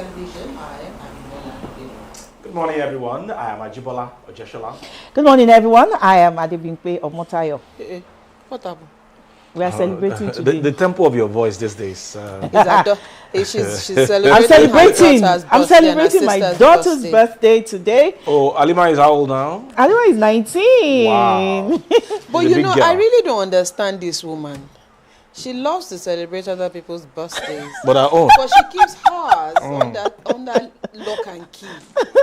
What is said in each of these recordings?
Television. I am Abimbola. Good morning, everyone. I am Ajibola Ojeshola. Good morning, everyone. I am Adebimpe Omotayo. What happened? We are celebrating today. The tempo of your voice these days. She's celebrating. I'm celebrating my daughter's birthday today. Oh, Alima is how old now? Alima is 19. Wow. But you know, I really don't understand this woman. She loves to celebrate other people's birthdays. But her own. But she keeps hers under lock and key.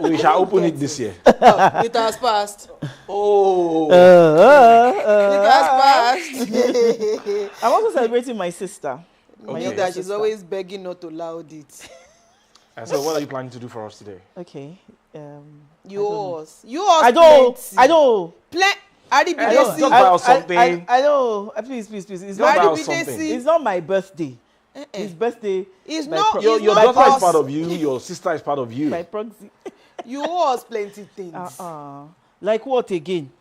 We shall open it this year. Oh, it has passed. Oh. It has passed. I'm also celebrating my sister. Okay. That she's always begging not to loud it. And so what are you planning to do for us today? Okay. Yours. I don't. Talk about something. I know. Please. It's Talk about something. It's not my birthday. His birthday. It's not. Your daughter is part of you. Your sister is part of you. By proxy. You owe us plenty things. Like what again?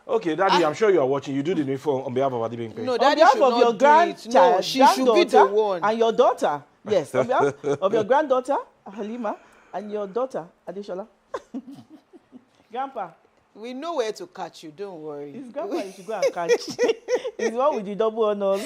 Okay, Daddy, I'm sure you are watching. You do the needful on behalf of Adibimpe. No, On Daddy behalf should of not your do grandchild, No, she should be the one. And your daughter. Yes, on behalf of your granddaughter, Halima, and your daughter, Adeshola. Grandpa. We know where to catch you, don't worry. It's Grandpa you should go and catch. It's the one with the double honors.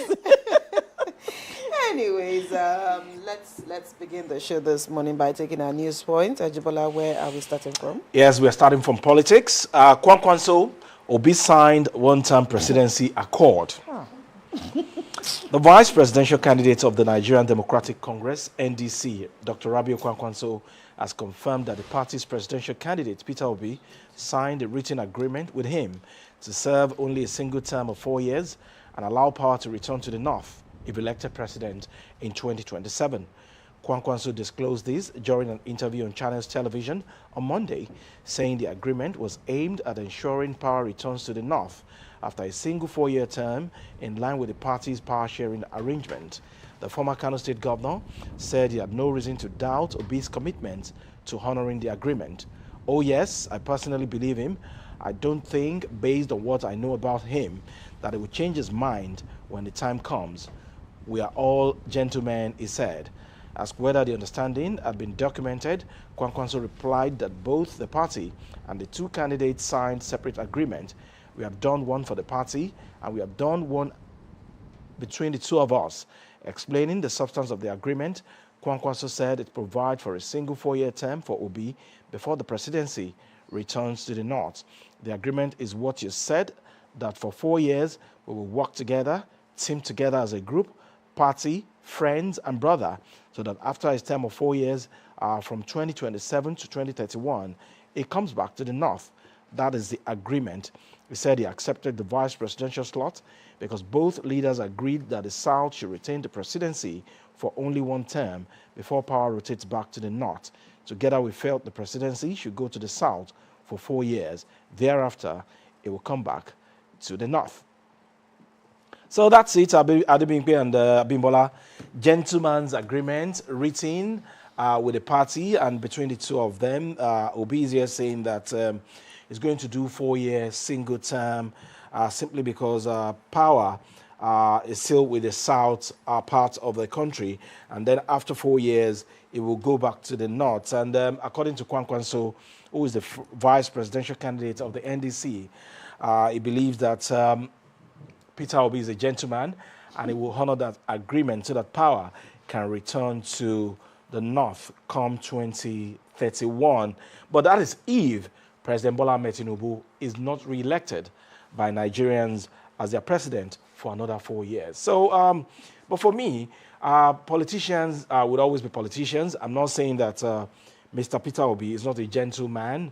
Anyways, let's begin the show this morning by taking our news point. Ajibola, where are we starting from? Yes, we are starting from politics. Kwankwanso Obi signed one-term presidency accord. The vice presidential candidate of the Nigerian Democratic Congress, NDC, Dr. Rabiu Kwankwanso, has confirmed that the party's presidential candidate, Peter Obi, signed a written agreement with him to serve only a single term of 4 years and allow power to return to the North if elected president in 2027. Kwankwanso disclosed this during an interview on Channels Television on Monday, saying the agreement was aimed at ensuring power returns to the North after a single 4-year term in line with the party's power-sharing arrangement. The former Kano State governor said he had no reason to doubt Obi's commitment to honoring the agreement. Oh yes, I personally believe him. I don't think, based on what I know about him, that he will change his mind when the time comes. We are all gentlemen, he said. Asked whether the understanding had been documented, Kwankwanso replied that both the party and the two candidates signed separate agreement. We have done one for the party and we have done one between the two of us. Explaining the substance of the agreement, Kwankwanso said it provides for a single 4-year term for Obi before the presidency returns to the North. The agreement is what you said, that for 4 years we will work together, team together as a group, party, friends, and brother, so that after his term of 4 years, from 2027 to 2031, it comes back to the North. That is the agreement. He said he accepted the vice presidential slot because both leaders agreed that the South should retain the presidency for only one term before power rotates back to the North. Together, we felt the presidency should go to the South for 4 years. Thereafter, it will come back to the North. So that's it, Adebimpe and Abimbola. Gentleman's agreement written with the party and between the two of them. Obi is here saying that he's going to do 4-year single term simply because power is still with the South part of the country. And then after 4 years, it will go back to the North. And according to Kwankwanso, who is the vice presidential candidate of the NDC, he believes that Peter Obi is a gentleman and he will honor that agreement so that power can return to the North come 2031. But that is if President Bola Ahmed Tinubu is not re-elected by Nigerians as their president for another 4 years. So, but for me, politicians would always be politicians. I'm not saying that Mr. Peter Obi is not a gentleman.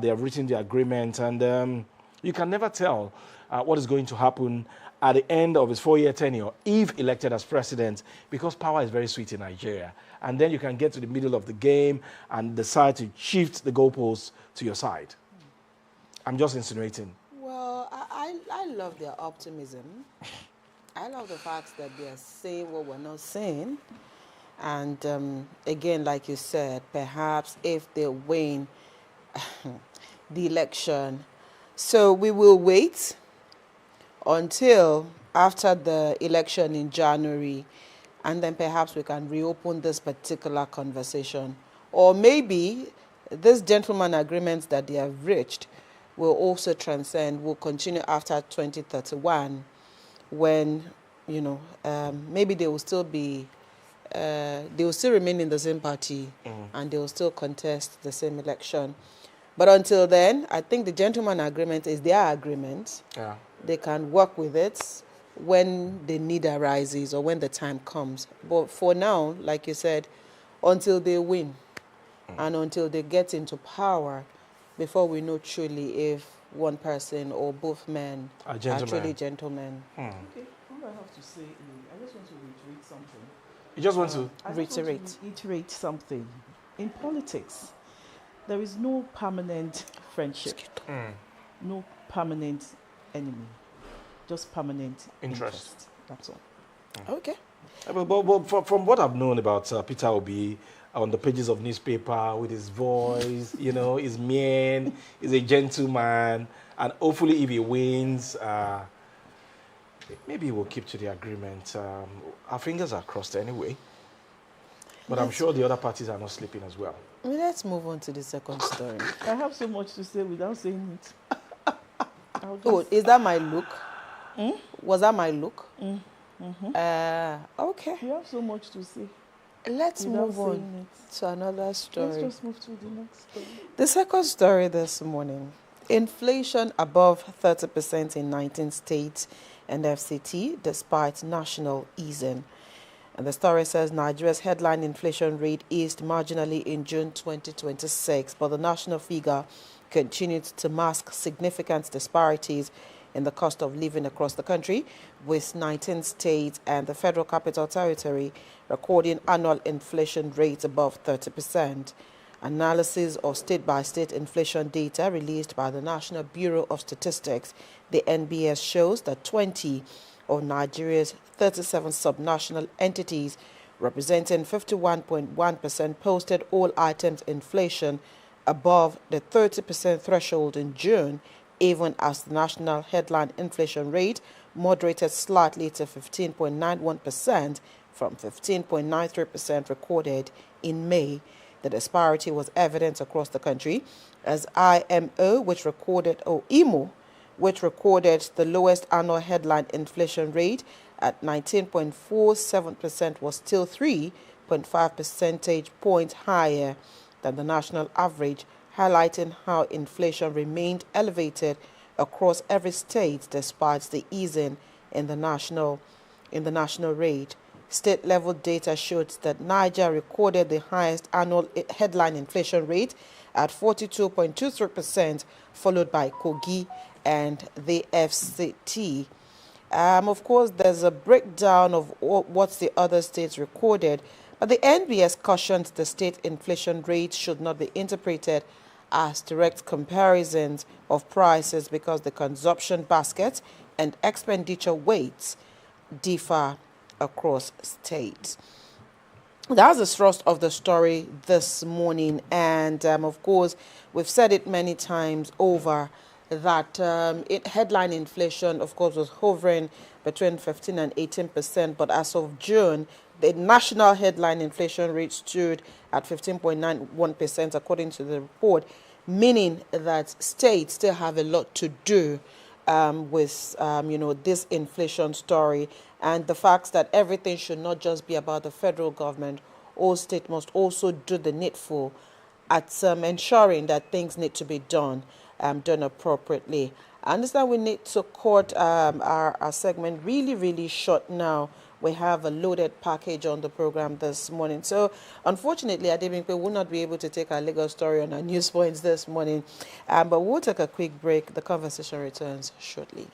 They have written the agreement, and you can never tell what is going to happen at the end of his 4-year tenure if elected as president, because power is very sweet in Nigeria. And then you can get to the middle of the game and decide to shift the goalposts to your side. I'm just insinuating. Well, I love their optimism. I love the fact that they are saying what we're not saying. And again, like you said, perhaps if they win the election. So we will wait until after the election in January and then perhaps we can reopen this particular conversation. Or maybe this gentleman agreement that they have reached will also transcend, will continue after 2031, when, maybe they will still be, they will still remain in the same party, and they will still contest the same election. But until then, I think the gentleman agreement is their agreement. Yeah. They can work with it when the need arises or when the time comes. But for now, like you said, until they win and until they get into power, before we know truly if one person or both men are truly gentlemen. Okay, all I have to say is, I just want to reiterate something. You just want to? Reiterate something. In politics, there is no permanent friendship, no permanent enemy, just permanent interest. That's all. Okay. But from what I've known about Peter Obi on the pages of newspaper, with his voice, his mien, he's a gentleman, and hopefully if he wins, maybe we'll keep to the agreement. Our fingers are crossed anyway. But I'm sure the other parties are not sleeping as well. Let's move on to the second story. I have so much to say without saying it. Oh, is that my look? Was that my look? Okay. You have so much to say. Let's move on to another story. Let's just move to the next story. The second story this morning. Inflation above 30% in 19 states and FCT despite national easing. And the story says Nigeria's headline inflation rate eased marginally in June 2026, but the national figure continued to mask significant disparities in the cost of living across the country, with 19 states and the Federal Capital Territory recording annual inflation rates above 30%. Analysis of state-by-state inflation data released by the National Bureau of Statistics, the NBS, shows that 20 of Nigeria's 37 subnational entities, representing 51.1%, posted all items inflation above the 30% threshold in June, even as the national headline inflation rate moderated slightly to 15.91% from 15.93% recorded in May. The disparity was evident across the country as IMO, which recorded the lowest annual headline inflation rate at 19.47%, was still 3.5 percentage points higher than the national average, highlighting how inflation remained elevated across every state despite the easing in the national rate. State-level data showed that Niger recorded the highest annual headline inflation rate at 42.23%, followed by Kogi and the FCT. Of course, there's a breakdown of what the other states recorded, but the NBS cautioned the state inflation rate should not be interpreted as direct comparisons of prices because the consumption basket and expenditure weights differ across states. That's the thrust of the story this morning, and of course, we've said it many times over that headline inflation, of course, was hovering between 15 and 18%, but as of June, the national headline inflation rate stood at 15.91%, according to the report, meaning that states still have a lot to do with this inflation story, and the fact that everything should not just be about the federal government. All states must also do the needful at ensuring that things need to be done appropriately. I understand we need to cut our segment really, really short now. We have a loaded package on the program this morning. So, unfortunately, Adebimpe will not be able to take our legal story on our news points this morning. But we'll take a quick break. The conversation returns shortly.